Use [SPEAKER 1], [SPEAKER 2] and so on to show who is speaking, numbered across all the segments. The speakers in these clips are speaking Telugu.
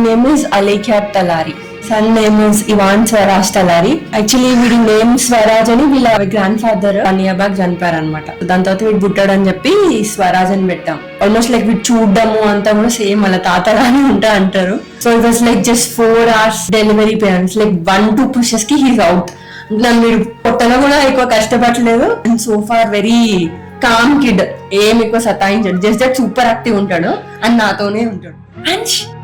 [SPEAKER 1] Name is Alekhya Talari. Son name is Ivan Swaraj Talari. Actually వీడి నేమ్ స్వరాజ్ అని వీళ్ళ గ్రాండ్ ఫాదర్ 1 year బ్యాక్ చనిపోయారు అనమాట. దాని తర్వాత వీడు పుట్టాడు అని చెప్పి స్వరాజ్ అని పెట్టాం. ఆల్మోస్ట్ లైక్ వీడు చూడడము అంతా కూడా సేమ్ వాళ్ళ తాతగానే ఉంటా అంటారు. So it was like just 4 hours delivery parents, like 1-2 pushes కి హీస్ అవుట్. నన్ను వీడు పొట్టలో కూడా ఎక్కువ కష్టపడలేదు. And so far very calm kid, ఏం ఎక్కువ సతాయించాడు. జస్ట్ దట్ సూపర్ యాక్టివ్ ఉంటాడు అండ్ నాతోనే ఉంటాడు. అంచులు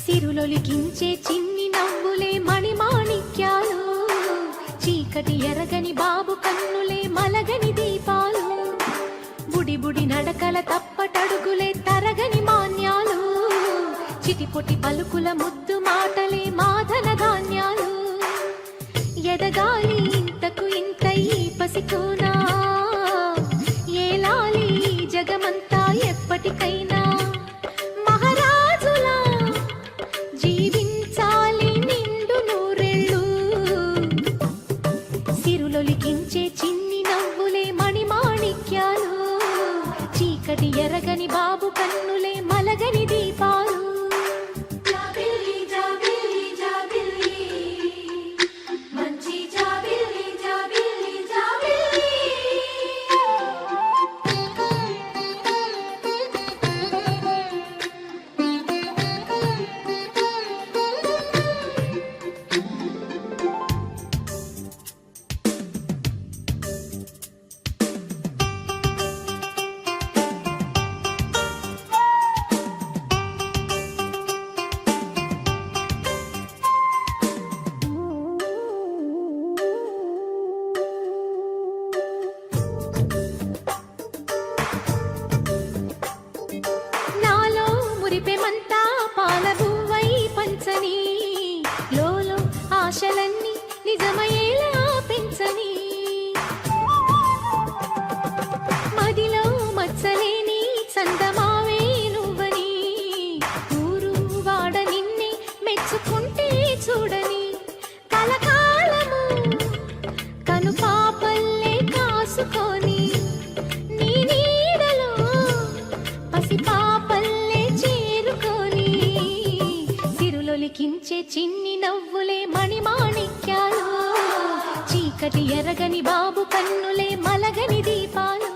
[SPEAKER 2] సిరులొలికించే చిన్ని నవ్వులే మణిమాణిక్యాలు, చీకటి ఎరగని బాబు కన్నులే మలగని దీపాలు, బుడి బుడి నడకల తప్పటడుగులే తరగని మాన్యాలు, చిటిపొటి పలుకుల ముద్దు మాటలే మాధన ధాన్యాలు, ఎదగాలి ఇంతకు ఇంత ఈ పసికోనా, ఏలాలి జగమంతా ఎప్పటికైనా, మహారాజులా జీవించాలి నిండు నూరెళ్ళు, సిరులొలికించే చిన్ని నవ్వులే మణిమాణిక్యాలు, చీకటి ఎరగని బాబు కన్నులే మలగని దీపాలు. ఆశలన్నీ నిజమయ్యేలా పెంచని, మదిలో మచ్చలేని చందమావే నువ్వని, ఊరు మోసుకొని నీ నీడలో పసిపాపల్లే చేరుకొని సిరులొలికించే చిన్ని నవ్వులే మణిమాణిక్యాలు చీకటి ఎరగని బాబు కన్నులే మలగని దీపాలు